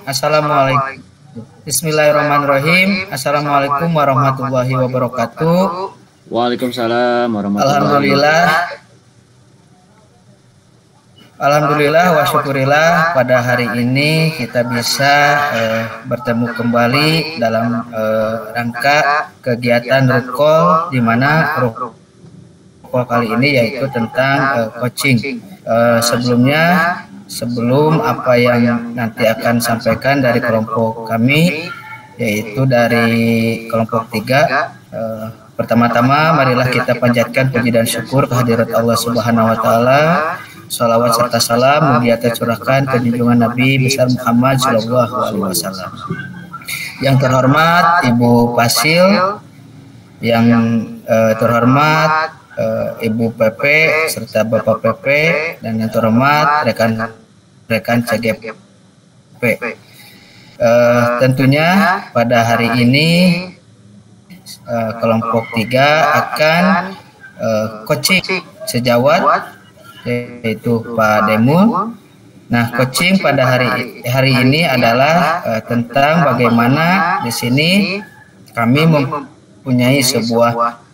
Assalamualaikum. Bismillahirrahmanirrahim. Assalamualaikum warahmatullahi wabarakatuh. Waalaikumsalam warahmatullahi Alhamdulillah. Alhamdulillah wa syukurillah pada hari ini kita bisa bertemu kembali dalam rangka kegiatan Rukol, di mana Rukol kali ini yaitu tentang coaching. Sebelum apa yang nanti akan sampaikan dari kelompok kami, yaitu dari kelompok 3, pertama-tama marilah kita panjatkan puji dan syukur kehadirat Allah Subhanahu wa taala. Salawat serta salam mulia tercurahkan ke junjungan Nabi besar Muhammad Shallallahu Alaihi Wasallam. Yang terhormat Ibu Pasil, yang terhormat Ibu PP serta Bapak PP, dan yang terhormat rekan CGP. Tentunya pada hari ini kelompok 3 akan coaching sejawat, yaitu Pak Demul. Nah, coaching pada hari ini adalah tentang bagaimana di sini kami mempunyai sebuah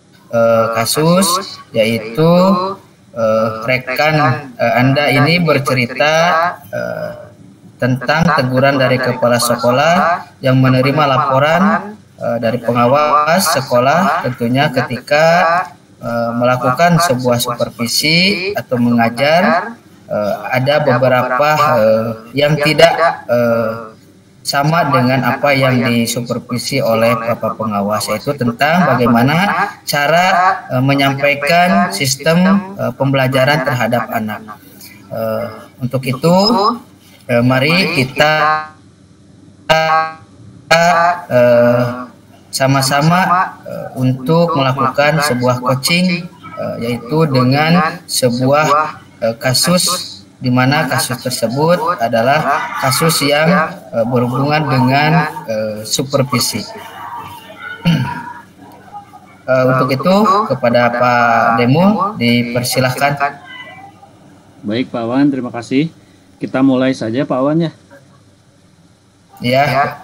kasus, yaitu rekan Anda ini bercerita tentang teguran dari kepala sekolah yang menerima laporan dari pengawas sekolah, tentunya ketika melakukan sebuah supervisi atau mengajar, ada beberapa yang tidak sama dengan apa yang disupervisi oleh Bapak pengawas, yaitu tentang bagaimana cara menyampaikan sistem pembelajaran terhadap anak. Untuk itu, mari kita sama-sama untuk melakukan sebuah coaching, yaitu dengan sebuah kasus, di mana kasus tersebut adalah kasus yang berhubungan dengan supervisi. Untuk itu kepada Pak Demul dipersilahkan. Baik Pak Wan, terima kasih. Kita mulai saja Pak Wan ya. Ya.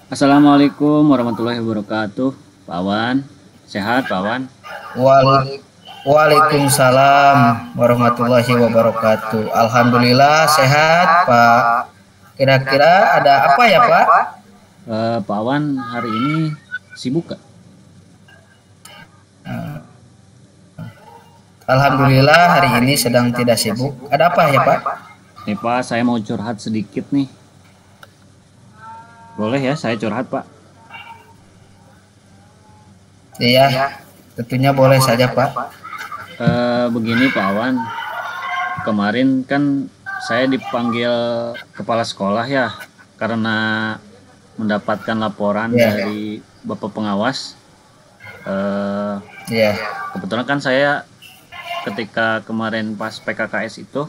Assalamualaikum warahmatullahi wabarakatuh. Pak Wan, sehat Pak Wan? Waalaikumsalam warahmatullahi wabarakatuh. Alhamdulillah sehat Pak. Kira-kira ada apa ya Pak? Pak Wan hari ini sibuk gak? Alhamdulillah hari ini sedang tidak sibuk. Ada apa ya Pak? Nih Pak, saya mau curhat sedikit nih. Boleh ya saya curhat Pak? Iya, tentunya boleh saja Pak. Begini Pak Wan, kemarin kan saya dipanggil kepala sekolah ya, karena mendapatkan laporan dari Bapak pengawas. Kebetulan kan saya ketika kemarin pas PKKS itu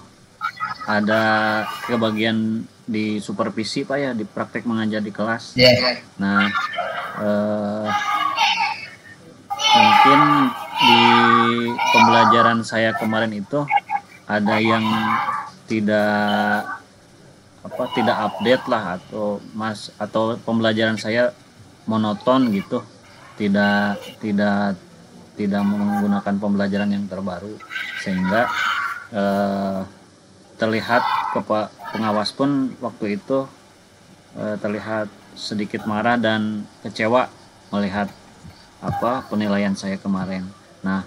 ada kebagian di supervisi Pak ya, di praktek mengajar di kelas. Nah, mungkin di pembelajaran saya kemarin itu ada yang tidak update lah, atau pembelajaran saya monoton gitu, tidak menggunakan pembelajaran yang terbaru, sehingga terlihat pengawas pun waktu itu terlihat sedikit marah dan kecewa melihat penilaian saya kemarin. Nah,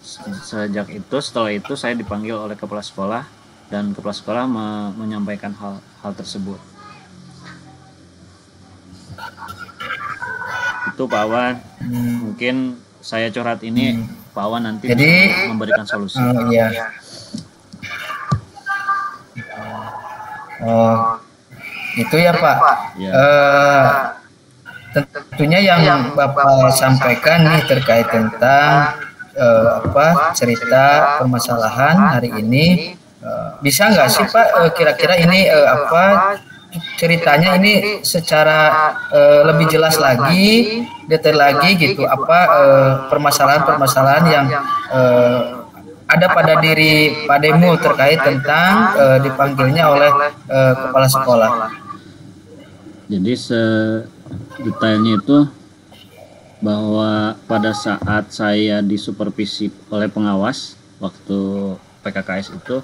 setelah itu saya dipanggil oleh kepala sekolah, dan kepala sekolah menyampaikan hal tersebut. Itu Pak Wan, mungkin saya curhat ini Pak Wan nanti bisa memberikan solusi. Itu ya Pak. Tentunya yang Bapak sampaikan nih terkait tentang cerita permasalahan hari ini, bisa nggak sih Pak kira-kira ini ceritanya ini secara lebih jelas lagi, detail lagi gitu, permasalahan-permasalahan yang ada pada diri Pak Demul terkait tentang dipanggilnya oleh kepala sekolah. Jadi sedetailnya itu bahwa pada saat saya disupervisi oleh pengawas waktu PKKS itu,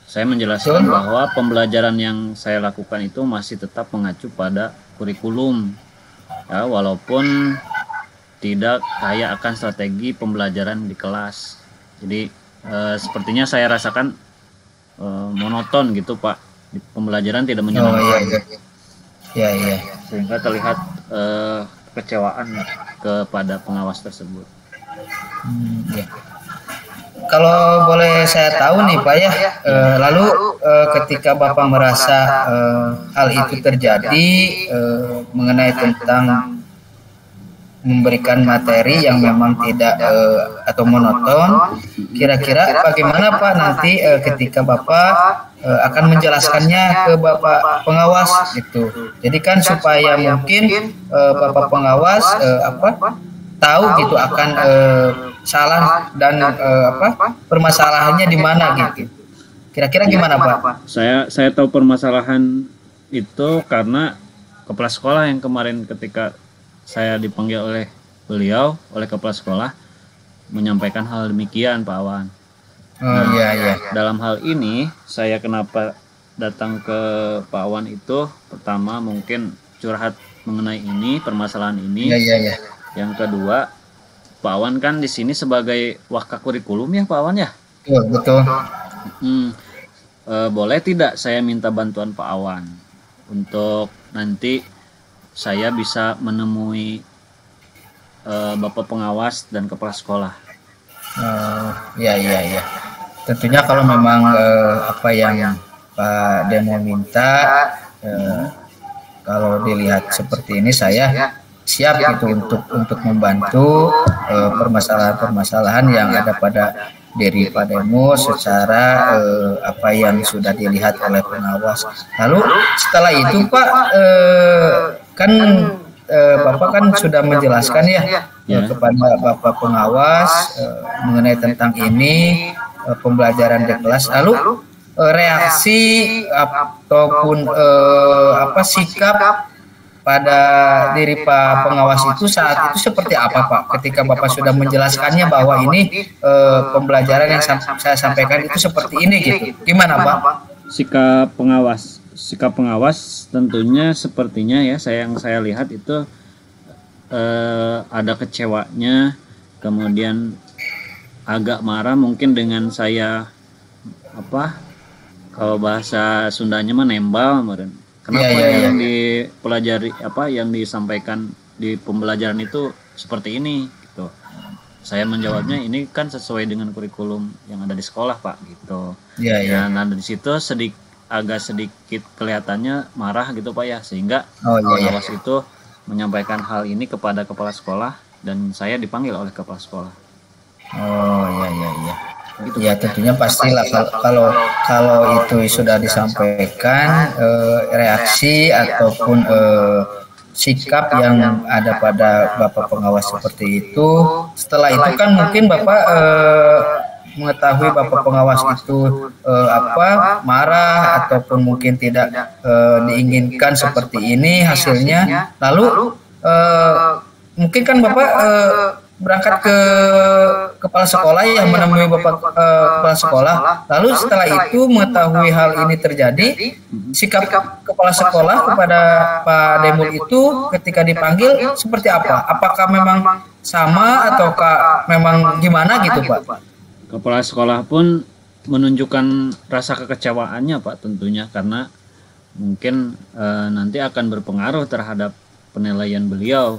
saya menjelaskan bahwa pembelajaran yang saya lakukan itu masih tetap mengacu pada kurikulum, ya, walaupun tidak kaya akan strategi pembelajaran di kelas. Jadi sepertinya saya rasakan monoton gitu Pak, pembelajaran tidak menyenangkan. Iya. Sehingga terlihat kekecewaan kepada pengawas tersebut. Ya. Kalau boleh saya tahu nih Pak ya, lalu ketika Bapak merasa hal itu terjadi mengenai tentang memberikan materi yang memang tidak atau monoton, kira-kira bagaimana Pak nanti ketika Bapak akan menjelaskannya ke Bapak pengawas gitu. Jadi kan supaya mungkin Bapak pengawas tahu gitu akan salah dan permasalahannya di mana gitu. Kira-kira gimana Pak? Saya tahu permasalahan itu karena kepala sekolah yang kemarin ketika saya dipanggil oleh beliau, oleh kepala sekolah, menyampaikan hal demikian Pak Awan. Dalam hal ini saya kenapa datang ke Pak Awan itu, pertama mungkin curhat mengenai ini, permasalahan ini. Yang kedua, Pak Awan kan di sini sebagai wakak kurikulum ya Pak Awan ya? Betul. Boleh tidak saya minta bantuan Pak Awan untuk nanti saya bisa menemui Bapak pengawas dan kepala sekolah? Iya. Tentunya kalau memang apa yang Pak Demo minta, kalau dilihat seperti ini saya siap gitu untuk membantu permasalahan-permasalahan yang ada pada diri Pak Demo secara apa yang sudah dilihat oleh pengawas. Lalu setelah itu Pak kan Bapak kan sudah menjelaskan ya kepada Bapak pengawas mengenai tentang ini pembelajaran di kelas. Lalu reaksi ataupun sikap pada diri Pak pengawas itu saat itu seperti apa Pak? Ketika Bapak sudah menjelaskannya bahwa ini pembelajaran yang saya sampaikan itu seperti ini gitu. Gimana Pak? Sikap pengawas tentunya sepertinya ya yang saya lihat itu ada kecewanya, kemudian agak marah mungkin dengan saya kalau bahasa Sundanya menembal kemarin. Kenapa yang dipelajari yang disampaikan di pembelajaran itu seperti ini gitu. Saya menjawabnya ini kan sesuai dengan kurikulum yang ada di sekolah Pak gitu. Nah di situ agak sedikit kelihatannya marah gitu Pak ya, sehingga pengawas itu menyampaikan hal ini kepada kepala sekolah dan saya dipanggil oleh kepala sekolah. Gitu, ya tentunya pastilah kalau itu sudah disampaikan reaksi ataupun sikap yang ada pada Bapak pengawas seperti itu, setelah itu kan mungkin Bapak mengetahui Bapak pengawas itu marah ataupun mungkin tidak diinginkan seperti ini hasilnya, lalu mungkin kan Bapak berangkat ke kepala sekolah yang menemui Bapak kepala sekolah, lalu setelah itu mengetahui hal ini terjadi, sikap kepala sekolah kepada Pak Demul itu ketika dipanggil seperti apa? Apakah memang sama ataukah memang gimana gitu Pak? Kepala sekolah pun menunjukkan rasa kekecewaannya Pak tentunya, karena mungkin nanti akan berpengaruh terhadap penilaian beliau.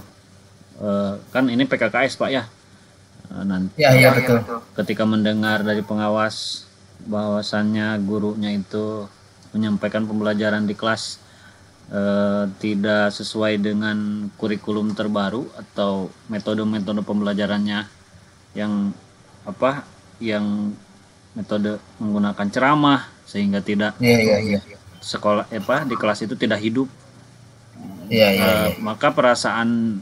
Kan ini PKKS Pak ya, nanti betul. Ketika mendengar dari pengawas bahwasannya gurunya itu menyampaikan pembelajaran di kelas tidak sesuai dengan kurikulum terbaru atau metode-metode pembelajarannya yang metode menggunakan ceramah, sehingga tidak sekolah di kelas itu tidak hidup. Maka perasaan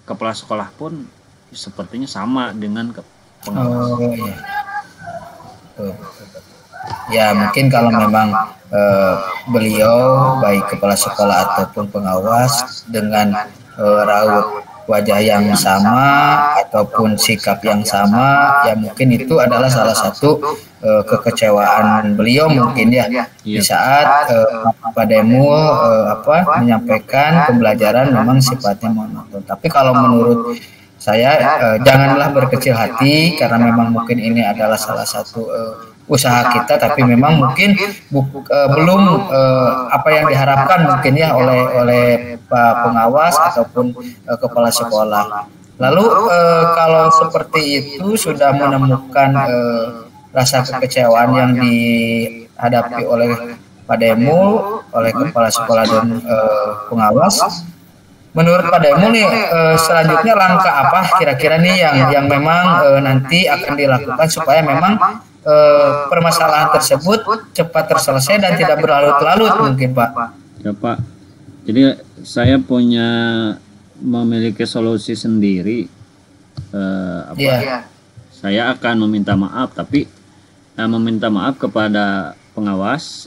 kepala sekolah pun sepertinya sama dengan pengawas. Ya mungkin kalau memang beliau baik kepala sekolah ataupun pengawas dengan raut wajah yang sama ataupun sikap yang sama, ya mungkin itu adalah salah satu kekecewaan beliau mungkin ya di saat Pak Demul menyampaikan pembelajaran memang sifatnya monoton. Tapi kalau menurut saya janganlah berkecil hati karena memang mungkin ini adalah salah satu usaha kita, tapi memang mungkin belum apa yang diharapkan mungkin ya oleh Pak Pengawas ataupun kepala sekolah. Lalu kalau seperti itu sudah menemukan rasa kekecewaan yang dihadapi oleh Pak Demul, oleh kepala sekolah dan pengawas, menurut Pak Demul nih selanjutnya langkah apa kira-kira nih yang memang nanti akan dilakukan supaya memang permasalahan tersebut cepat terselesai dan tidak berlarut-larut mungkin Pak? Ya Pak, jadi saya memiliki solusi sendiri. Saya akan meminta maaf, tapi meminta maaf kepada pengawas.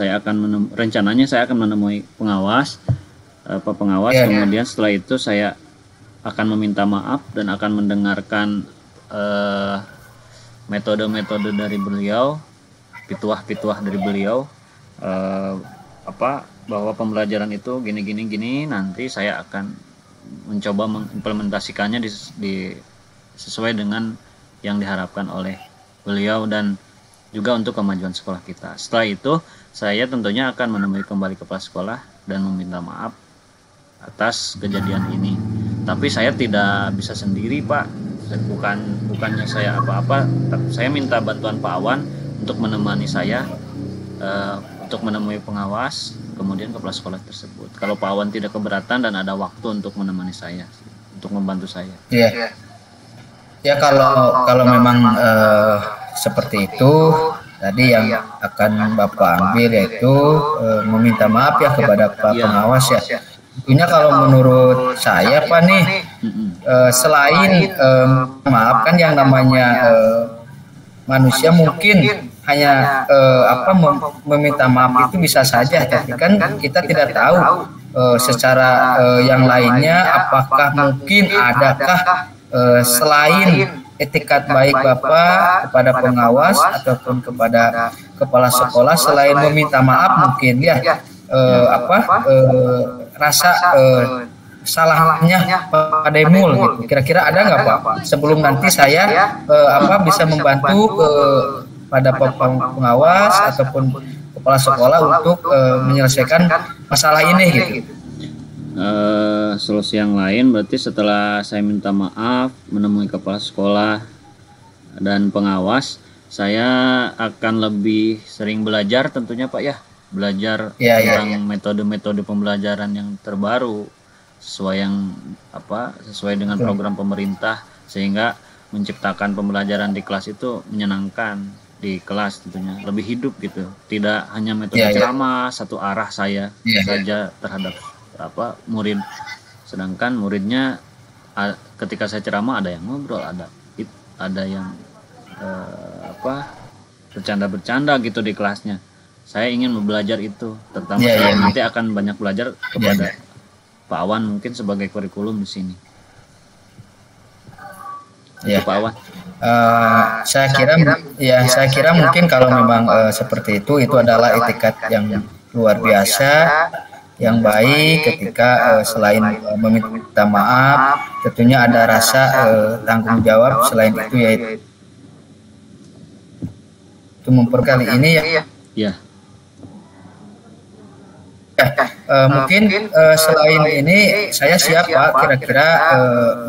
Rencananya saya akan menemui pengawas, Pak Pengawas. Kemudian setelah itu saya akan meminta maaf dan akan mendengarkan metode-metode dari beliau, pituah-pituah dari beliau, bahwa pembelajaran itu gini. Nanti saya akan mencoba mengimplementasikannya sesuai dengan yang diharapkan oleh beliau dan juga untuk kemajuan sekolah kita. Setelah itu saya tentunya akan menemui kembali kepala sekolah dan meminta maaf atas kejadian ini. Tapi saya tidak bisa sendiri Pak. Bukannya saya apa-apa, saya minta bantuan Pak Awan untuk menemani saya untuk menemui pengawas, kemudian kepala sekolah tersebut. Kalau Pak Awan tidak keberatan dan ada waktu untuk menemani saya, untuk membantu saya. Iya. Ya kalau memang seperti itu, tadi yang akan Bapak ambil yaitu meminta maaf ya kepada Pak Pengawas ya. Tentunya kalau menurut saya Pak nih, selain maaf kan yang namanya manusia mungkin hanya meminta maaf itu bisa saja, tapi kan kita tidak tahu secara yang lainnya apakah mungkin adakah selain etikat baik Bapak kepada pengawas ataupun kepada kepala sekolah, selain meminta maaf mungkin ya rasa salahnya Pak Demul gitu. Kira-kira ada nggak Pak? Sebelum nanti saya bisa membantu pada pengawas ataupun kepala sekolah untuk menyelesaikan masalah ini gitu. Solusi yang lain berarti setelah saya minta maaf, menemui kepala sekolah dan pengawas, saya akan lebih sering belajar tentunya Pak ya. Belajar tentang metode-metode pembelajaran yang terbaru sesuai dengan program pemerintah, sehingga menciptakan pembelajaran di kelas itu menyenangkan di kelas, tentunya lebih hidup gitu, tidak hanya metode ceramah satu arah saja terhadap murid, sedangkan muridnya ketika saya ceramah ada yang ngobrol, ada yang bercanda-bercanda gitu di kelasnya. Saya ingin belajar itu, terutama saya nanti akan banyak belajar kepada Pak Awan mungkin sebagai kurikulum di sini. Pak Awan. Saya kira mungkin kalau memang seperti itu adalah etikat yang luar biasa, yang baik ketika selain meminta maaf, tentunya ada rasa tanggung jawab. Selain itu yaitu memperkali ini ya. Mungkin selain ini saya siap Pak, kira-kira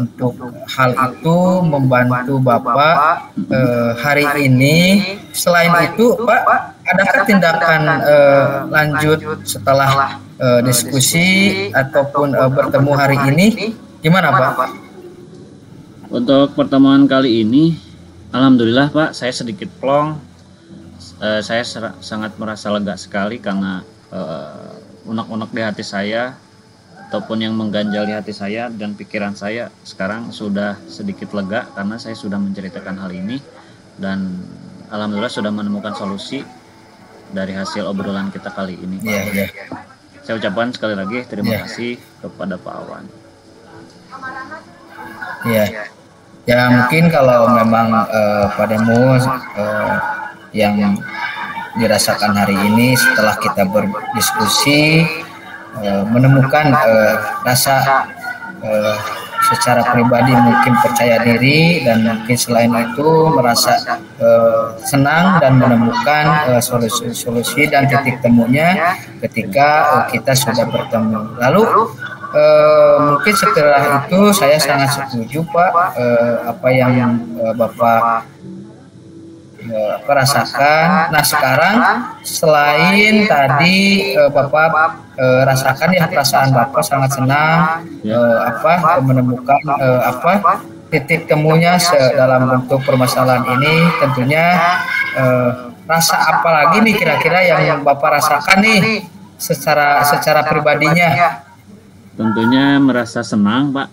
untuk hal itu membantu Bapak hari ini. Selain itu Pak, adakah tindakan lanjut setelah diskusi ataupun bertemu hari ini, gimana Pak? Untuk pertemuan kali ini, alhamdulillah Pak, saya sedikit plong. Saya sangat merasa lega sekali karena unek-unek di hati saya ataupun yang mengganjal di hati saya dan pikiran saya sekarang sudah sedikit lega karena saya sudah menceritakan hal ini dan alhamdulillah sudah menemukan solusi dari hasil obrolan kita kali ini, Pak. Iya. Saya ucapkan sekali lagi terima kasih kepada Pak Awan. Iya. Ya mungkin kalau memang Pak Demo yang dirasakan hari ini setelah kita berdiskusi menemukan rasa secara pribadi mungkin percaya diri dan mungkin selain itu merasa senang dan menemukan solusi-solusi dan titik temunya ketika kita sudah bertemu. Lalu mungkin setelah itu saya sangat setuju Pak apa yang Bapak rasakan. Nah sekarang selain tadi Bapak rasakan ya perasaan Bapak sangat senang menemukan titik temunya dalam bentuk permasalahan ini, tentunya rasa apa lagi nih kira-kira yang Bapak rasakan nih secara pribadinya? Tentunya merasa senang Pak,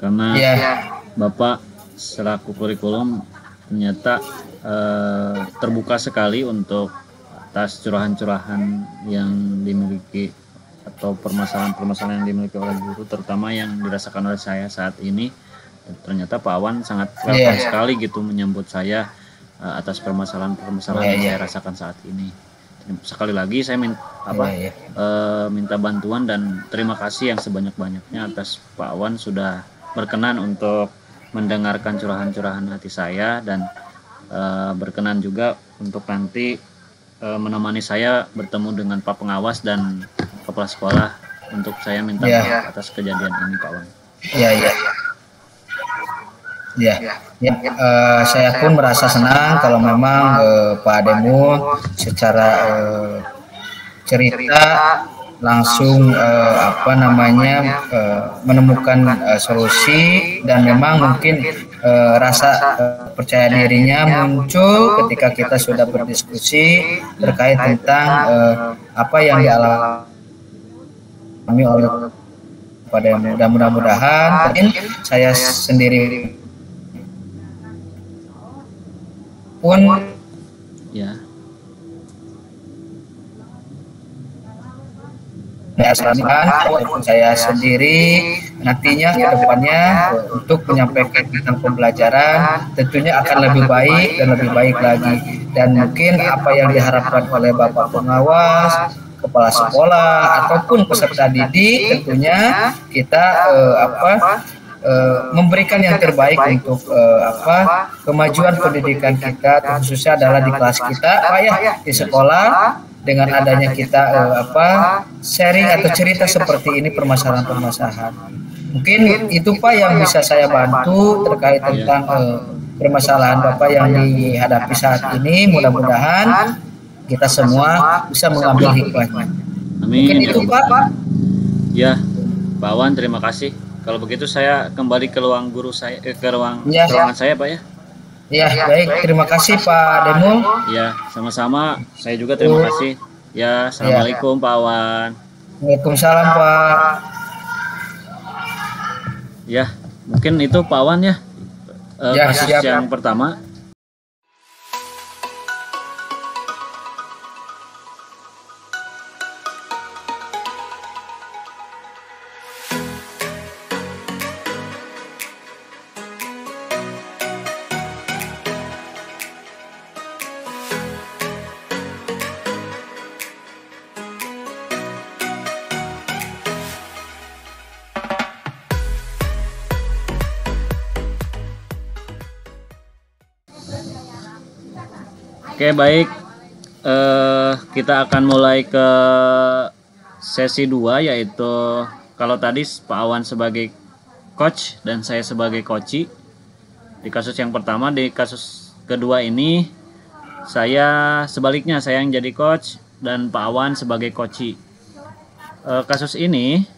karena Bapak selaku kurikulum ternyata terbuka sekali untuk atas curahan-curahan yang dimiliki atau permasalahan-permasalahan yang dimiliki oleh guru, terutama yang dirasakan oleh saya saat ini. Ternyata Pak Awan sangat welcome sekali gitu menyambut saya atas permasalahan-permasalahan yang saya rasakan saat ini. Sekali lagi saya minta bantuan dan terima kasih yang sebanyak-banyaknya atas Pak Awan sudah berkenan untuk mendengarkan curahan-curahan hati saya dan berkenan juga untuk nanti menemani saya bertemu dengan Pak Pengawas dan Kepala Sekolah untuk saya minta maaf atas kejadian ini Pak Wan. Saya pun merasa senang kalau memang Pak Demo secara cerita langsung menemukan solusi dan memang mungkin rasa percaya dirinya muncul ketika kita sudah berdiskusi terkait tentang apa yang dialami oleh Pak Demo. Dan mudah-mudahan mungkin saya sendiri pun walaupun saya sendiri nantinya ke depannya untuk menyampaikan tentang pembelajaran tentunya akan lebih baik dan lebih baik lagi, dan mungkin apa yang diharapkan oleh Bapak Pengawas, Kepala Sekolah ataupun peserta didik tentunya kita memberikan yang terbaik untuk kemajuan pendidikan kita, khususnya adalah di kelas kita Pak di sekolah. Dengan adanya kita sharing atau cerita seperti ini permasalahan-permasalahan, mungkin itu Pak yang bisa saya bantu terkait tentang permasalahan Bapak yang dihadapi saat ini. Mudah-mudahan kita semua bisa mengambil hikmahnya. Amin. Mungkin itu Pak. Ya Pak Wan, terima kasih. Kalau begitu saya kembali ke ruang guru saya, ke ruangan saya Pak ya. Ya, baik. Terima kasih Pak Demo. Ya, sama-sama. Saya juga terima kasih. Ya, assalamualaikum Pak Wan. Waalaikumsalam Pak. Ya, mungkin itu Pak Wan ya. Kasus yang pertama. Oke, baik. Kita akan mulai ke sesi 2, yaitu kalau tadi Pak Awan sebagai coach dan saya sebagai coachi. Di kasus yang pertama, di kasus kedua ini saya sebaliknya, saya yang jadi coach dan Pak Awan sebagai coachi. Kasus ini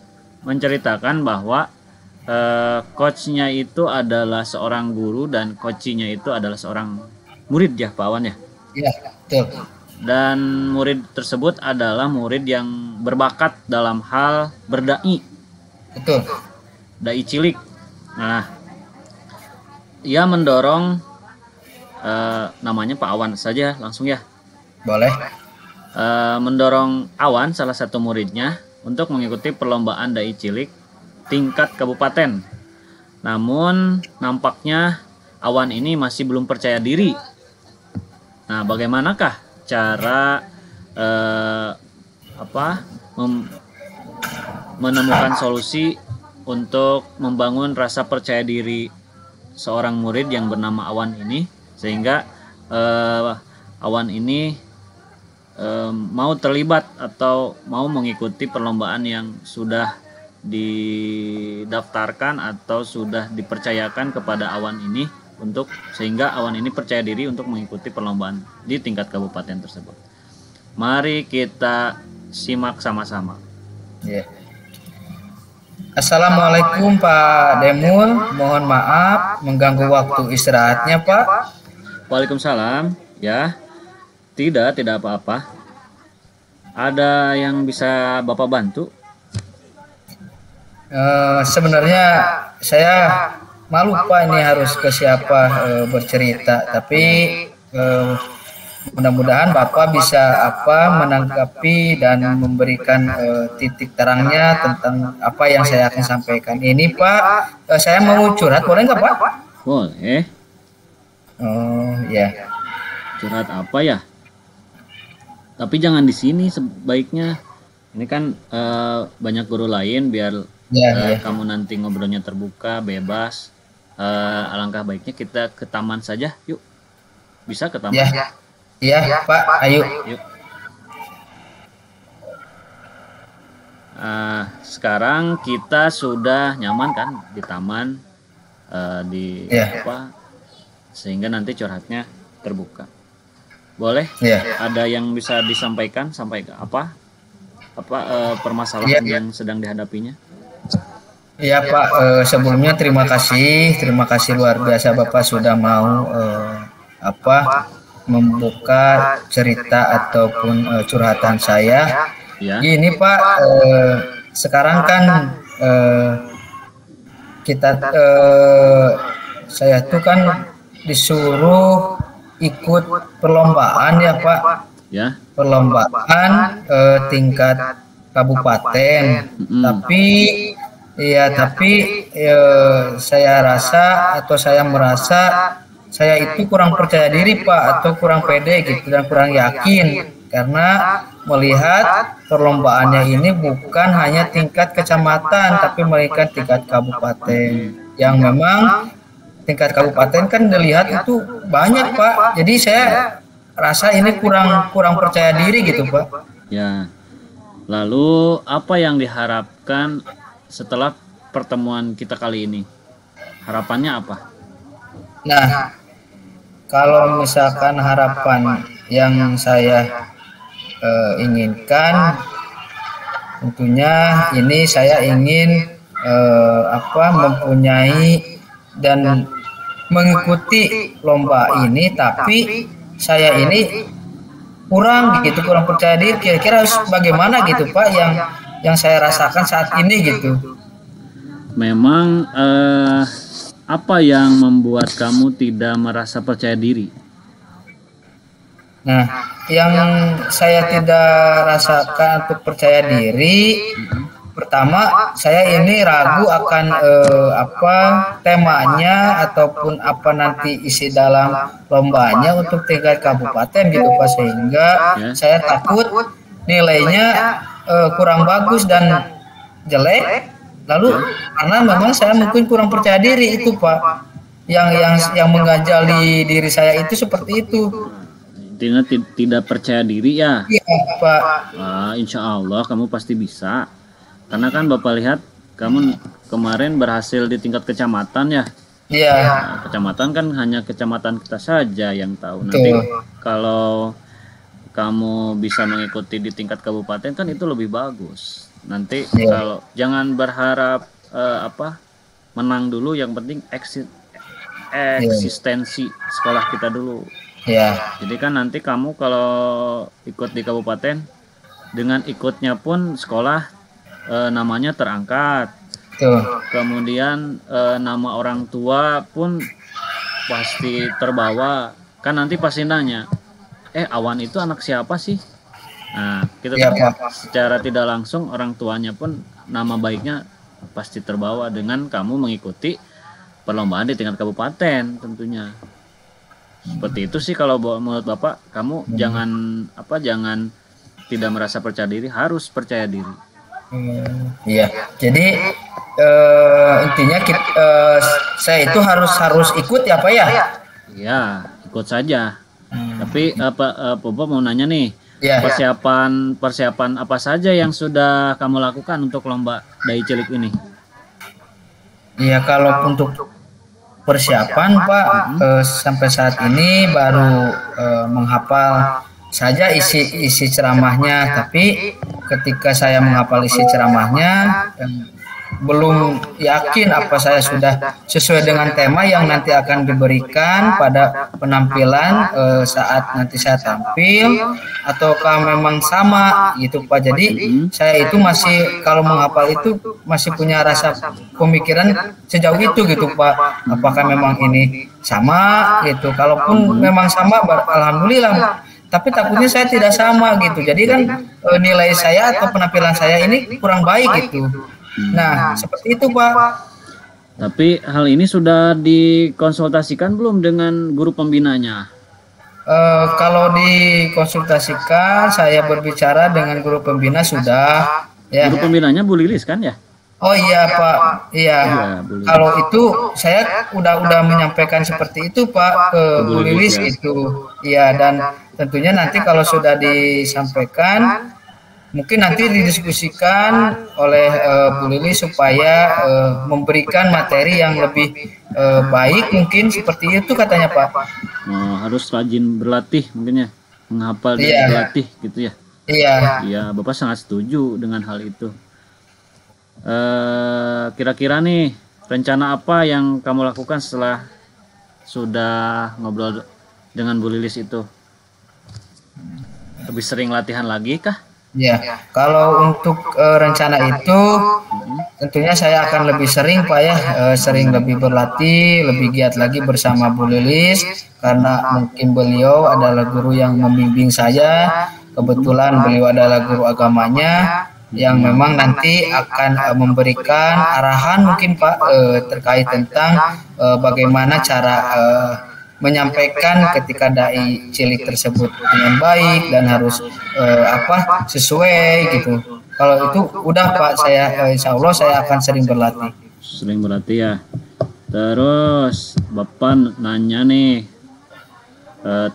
menceritakan bahwa coachnya itu adalah seorang guru dan coachinya itu adalah seorang murid ya Pak Awan ya. Iya, betul. Dan murid tersebut adalah murid yang berbakat dalam hal berdai. Betul. Dai cilik. Nah, ia mendorong namanya Pak Awan saja langsung ya. Boleh. mendorong Awan, salah satu muridnya, untuk mengikuti perlombaan dai cilik tingkat kabupaten. Namun nampaknya Awan ini masih belum percaya diri. Nah, bagaimanakah cara menemukan solusi untuk membangun rasa percaya diri seorang murid yang bernama Awan ini, sehingga Awan ini mau terlibat atau mau mengikuti perlombaan yang sudah didaftarkan atau sudah dipercayakan kepada Awan ini, untuk sehingga Awan ini percaya diri untuk mengikuti perlombaan di tingkat kabupaten tersebut. Mari kita simak sama-sama. Yeah. Assalamualaikum Pak Demul, mohon maaf mengganggu waktu istirahatnya Pak. Waalaikumsalam. Ya, tidak apa-apa. Ada yang bisa Bapak bantu? Sebenarnya saya malu Pak ini harus ke siapa bercerita, tapi mudah-mudahan Bapak bisa menanggapi dan memberikan titik terangnya tentang apa yang saya akan sampaikan. Ini Pak, saya mau curhat, boleh nggak Pak? Boleh. Oh ya. Curhat apa ya? Tapi jangan di sini sebaiknya. Ini kan banyak guru lain, biar kamu nanti ngobrolnya terbuka, bebas. Alangkah baiknya kita ke taman saja, yuk. Bisa ke taman? Iya, Pak, ayo. Yuk. Sekarang kita sudah nyaman kan di taman, sehingga nanti curhatnya terbuka. Boleh? Ada yang bisa disampaikan sampai ke apa permasalahan yang sedang dihadapinya? Iya Pak, sebelumnya terima kasih luar biasa Bapak sudah mau membuka cerita ataupun curhatan saya. Ya. Ini Pak, sekarang kan saya tuh kan disuruh ikut perlombaan ya Pak. Ya. Perlombaan tingkat kabupaten. Tapi saya rasa atau saya merasa saya itu kurang percaya diri Pak, atau kurang pede gitu, dan kurang yakin karena melihat perlombaannya ini bukan hanya tingkat kecamatan tapi mereka tingkat kabupaten, yang memang tingkat kabupaten kan dilihat itu banyak Pak. Jadi saya rasa ini kurang percaya diri gitu Pak. Ya. Lalu apa yang diharapkan setelah pertemuan kita kali ini? Harapannya apa? Nah, kalau misalkan harapan yang saya inginkan, tentunya ini saya ingin mempunyai dan mengikuti lomba ini, tapi saya ini kurang percaya diri. Kira-kira harus bagaimana gitu Pak, yang saya rasakan saat ini gitu. Memang apa yang membuat kamu tidak merasa percaya diri? Nah, yang saya tidak rasakan untuk percaya diri, pertama saya ini ragu akan temanya ataupun apa nanti isi dalam lombanya untuk tingkat kabupaten gitu Pak, sehingga saya takut nilainya kurang bagus dan jelek. Lalu karena memang saya mungkin kurang percaya diri itu Pak, yang mengajali diri saya itu seperti itu. Intinya tidak percaya diri ya? Iya Pak. Insya Allah kamu pasti bisa. Karena kan Bapak lihat kamu kemarin berhasil di tingkat kecamatan ya. Iya. Nah, kecamatan kan hanya kecamatan kita saja yang tahu. Nanti kalau kamu bisa mengikuti di tingkat kabupaten kan itu lebih bagus. Nanti kalau jangan berharap menang dulu, yang penting eksistensi sekolah kita dulu. Ya. Jadi kan nanti kamu kalau ikut di kabupaten, dengan ikutnya pun sekolah namanya terangkat. Kemudian nama orang tua pun pasti terbawa. Kan nanti pasti nanya, Awan itu anak siapa sih? Nah, kita Ya, kan Pak. secara tidak langsung orang tuanya pun nama baiknya pasti terbawa dengan kamu mengikuti perlombaan di tingkat kabupaten tentunya. Seperti itu sih kalau menurut Bapak, kamu jangan tidak merasa percaya diri, harus percaya diri. Iya. Jadi intinya saya itu harus ikut ya Pak ya. Iya, ikut saja. Tapi Bapak mau nanya nih, Iya. persiapan apa saja yang sudah kamu lakukan untuk lomba dai cilik ini? Iya, kalau untuk persiapan Pak, sampai saat ini baru menghafal saja isi ceramahnya, tapi ketika saya menghafal isi ceramahnya belum yakin apa saya sudah sesuai dengan tema yang nanti akan diberikan pada penampilan saat nanti saya tampil, ataukah memang sama gitu Pak. Jadi saya itu masih, kalau menghafal itu masih punya rasa pemikiran sejauh itu gitu Pak, apakah memang ini sama gitu. Kalaupun memang sama, alhamdulillah, tapi takutnya saya tidak sama gitu. Jadi kan nilai saya atau penampilan saya ini kurang baik gitu. Nah, seperti itu Pak. Tapi hal ini sudah dikonsultasikan belum dengan guru pembinanya? Kalau dikonsultasikan, saya berbicara dengan guru pembina sudah. Ya. Guru pembinanya Bu Lilis kan ya? Oh iya Pak, iya. Kalau itu saya udah menyampaikan seperti itu Pak ke Bu Lilis itu. Iya, dan tentunya nanti kalau sudah disampaikan, mungkin nanti didiskusikan oleh Bu Lilis supaya memberikan materi yang lebih baik, mungkin seperti itu katanya Pak. Harus rajin berlatih mungkin ya, menghafal dan berlatih gitu ya. Iya. Iya, Bapak sangat setuju dengan hal itu. Kira-kira nih rencana apa yang kamu lakukan setelah sudah ngobrol dengan Bu Lilis itu? Lebih sering latihan lagi kah? Ya, kalau untuk rencana itu tentunya saya akan lebih sering Pak ya, sering lebih berlatih, lebih giat lagi bersama Bu Lilis, karena mungkin beliau adalah guru yang membimbing saya. Kebetulan beliau adalah guru agamanya yang memang nanti akan memberikan arahan mungkin Pak terkait tentang bagaimana cara menyampaikan ketika dai cilik tersebut dengan baik dan harus sesuai gitu. Kalau itu udah Pak, saya insya Allah saya akan sering berlatih. Sering berlatih ya. Terus Bapak nanya nih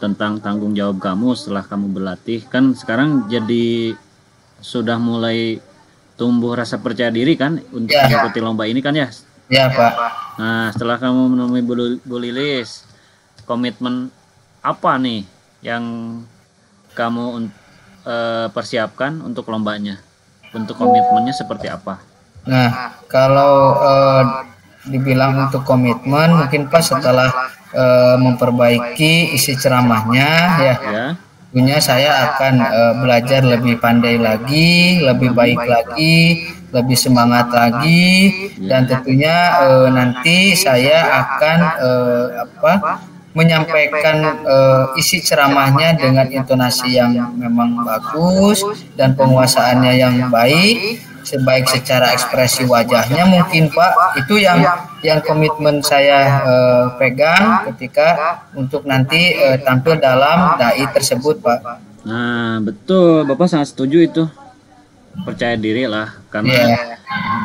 tentang tanggung jawab kamu setelah kamu berlatih. Kan sekarang jadi sudah mulai tumbuh rasa percaya diri kan untuk mengikuti lomba ini kan ya? Ya Pak. Nah, setelah kamu menemui Bu Lilis, komitmen apa nih yang kamu persiapkan untuk lombanya? Bentuk komitmennya seperti apa? Nah, kalau dibilang untuk komitmen, mungkin Pak setelah memperbaiki isi ceramahnya ya, tentunya saya akan belajar lebih pandai lagi, lebih baik lagi, lebih semangat lagi, dan tentunya nanti saya akan menyampaikan isi ceramahnya dengan intonasi yang memang bagus dan penguasaannya yang baik, sebaik secara ekspresi wajahnya mungkin Pak. Itu yang komitmen saya pegang ketika untuk nanti tampil dalam dai tersebut Pak. Nah betul, Bapak sangat setuju itu. Percaya diri lah, karena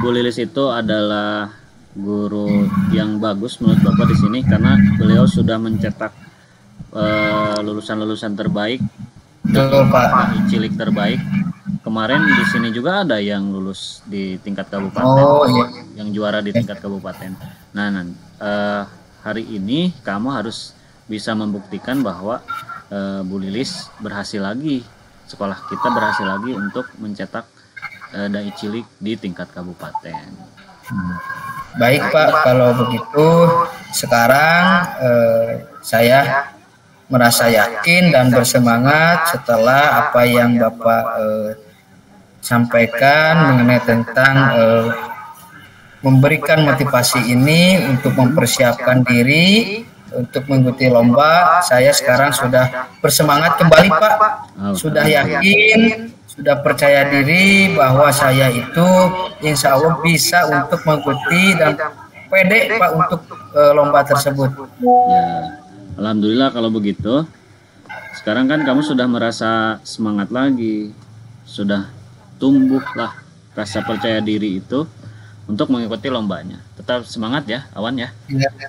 Bu Lilis itu adalah guru yang bagus menurut Bapak di sini, karena beliau sudah mencetak lulusan-lulusan terbaik, Pak, cilik terbaik. Kemarin di sini juga ada yang lulus di tingkat kabupaten, yang juara di tingkat kabupaten. Nah, hari ini kamu harus bisa membuktikan bahwa Bu Lilis berhasil lagi, sekolah kita berhasil lagi untuk mencetak dai cilik di tingkat kabupaten. Baik Pak, kalau begitu sekarang saya merasa yakin dan bersemangat setelah apa yang Bapak sampaikan mengenai tentang memberikan motivasi ini untuk mempersiapkan diri untuk mengikuti lomba. Saya sekarang sudah bersemangat kembali Pak, sudah yakin, sudah percaya diri bahwa saya itu insya Allah bisa untuk mengikuti dan pede Pak untuk lomba tersebut. Ya, alhamdulillah kalau begitu. Sekarang kan kamu sudah merasa semangat lagi, sudah tumbuhlah rasa percaya diri itu untuk mengikuti lombanya. Tetap semangat ya, Awan ya.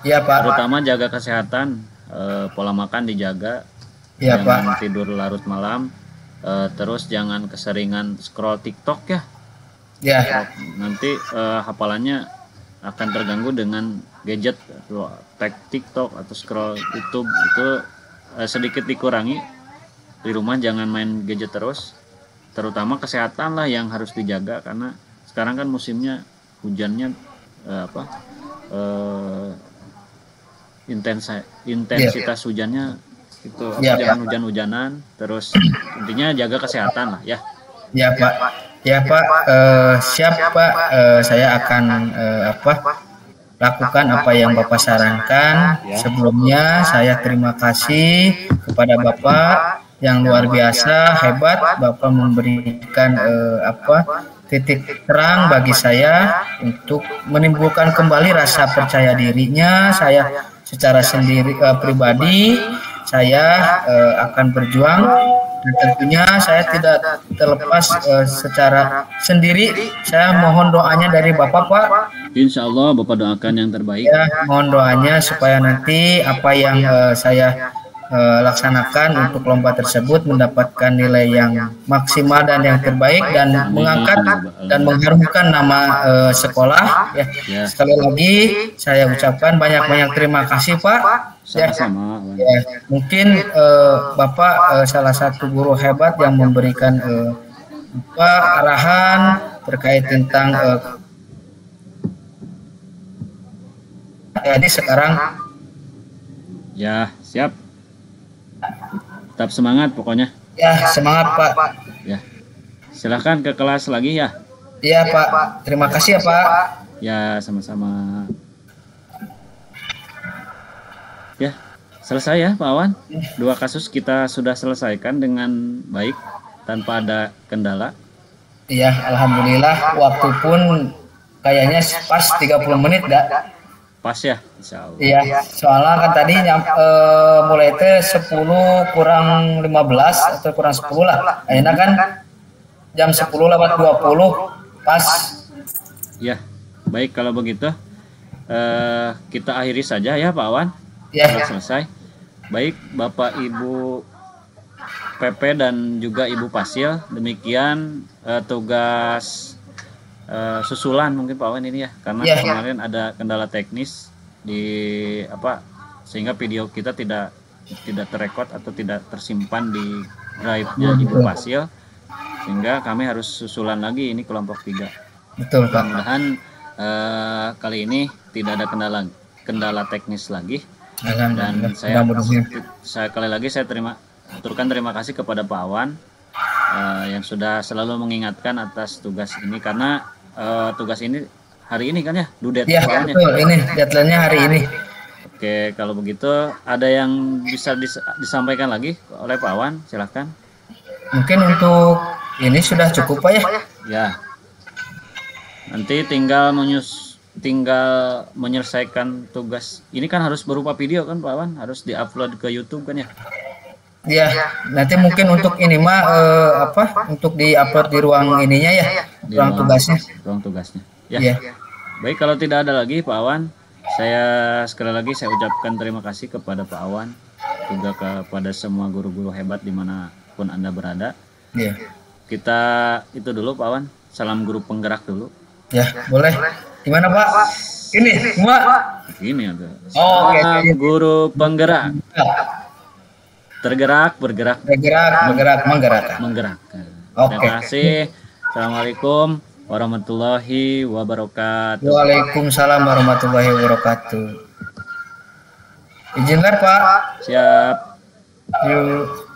Iya Pak. Terutama jaga kesehatan, pola makan dijaga, ya, jangan Pak. tidur larut malam, terus jangan keseringan scroll TikTok ya. Ya. Nanti hafalannya akan terganggu dengan gadget, tag TikTok atau scroll YouTube itu sedikit dikurangi. Di rumah jangan main gadget terus, terutama kesehatan lah yang harus dijaga karena sekarang kan musimnya hujannya intensitas hujannya itu jangan hujan-hujanan, terus intinya jaga kesehatan lah ya. Ya Pak. Ya Pak, siap Pak, saya akan lakukan apa yang Bapak sarankan. Sebelumnya saya terima kasih kepada Bapak yang luar biasa, hebat. Bapak memberikan titik terang bagi saya untuk menimbulkan kembali rasa percaya dirinya. Saya secara pribadi saya akan berjuang. Dan tentunya saya tidak terlepas secara sendiri. Saya mohon doanya dari Bapak Pak. Insya Allah Bapak doakan yang terbaik. Ya, mohon doanya supaya nanti apa yang saya laksanakan untuk lomba tersebut mendapatkan nilai yang maksimal dan yang terbaik dan mengangkat dan mengharumkan nama sekolah. Ya. Sekali lagi saya ucapkan banyak-banyak terima kasih Pak. Sama-sama. Ya, mungkin Bapak salah satu guru hebat yang memberikan arahan terkait tentang jadi sekarang. Ya, siap. Tetap semangat pokoknya. Ya, semangat Pak. Ya. Silahkan ke kelas lagi ya. Iya Pak. Terima kasih ya Pak. Ya, sama-sama. Ya, selesai ya Pak Awan. 2 kasus kita sudah selesaikan dengan baik tanpa ada kendala. Iya, alhamdulillah. Waktu pun kayaknya pas 30 menit dah. Pas ya, insya Allah. Iya, soalnya kan tadi mulai 10 kurang 15 atau kurang 10 lah. Akhirnya kan jam 10:20 pas. Ya, baik kalau begitu kita akhiri saja ya Pak Awan. Ya. Selesai. Baik Bapak Ibu PP dan juga Ibu Pasil, demikian tugas susulan mungkin Pak Awan ini ya, karena kemarin ada kendala teknis di sehingga video kita tidak terrekod atau tidak tersimpan di drive-nya Ibu Pasil, sehingga kami harus susulan lagi ini kelompok 3. Betul Pak. Mudah-mudahan kali ini tidak ada kendala teknis lagi. Dan saya kali lagi saya aturkan terima kasih kepada Pak Awan yang sudah selalu mengingatkan atas tugas ini, karena tugas ini hari ini kan ya due date. Iya betul, ini deadline-nya hari ini. Oke, kalau begitu ada yang bisa disampaikan lagi oleh Pak Awan, silahkan. Mungkin untuk ini sudah cukup Pak ya. Ya, nanti tinggal menyelesaikan tugas ini kan harus berupa video kan Pak Awan, harus diupload ke YouTube kan ya. Iya, nanti mungkin untuk ini mah untuk diupload di ruang ininya ya, ruang tugasnya. Ya. Baik, kalau tidak ada lagi Pak Awan, sekali lagi saya ucapkan terima kasih kepada Pak Awan, juga kepada semua guru-guru hebat dimanapun Anda berada. Iya. Kita itu dulu Pak Awan, salam guru penggerak dulu. Ya, boleh. Gimana Pak? Ini semua? Ini ada. Oh, salam guru penggerak. Tergerak, bergerak. Menggerakkan. Terima kasih. Assalamualaikum warahmatullahi wabarakatuh. Waalaikumsalam warahmatullahi wabarakatuh. Izinkan Pak. Siap. Yuk.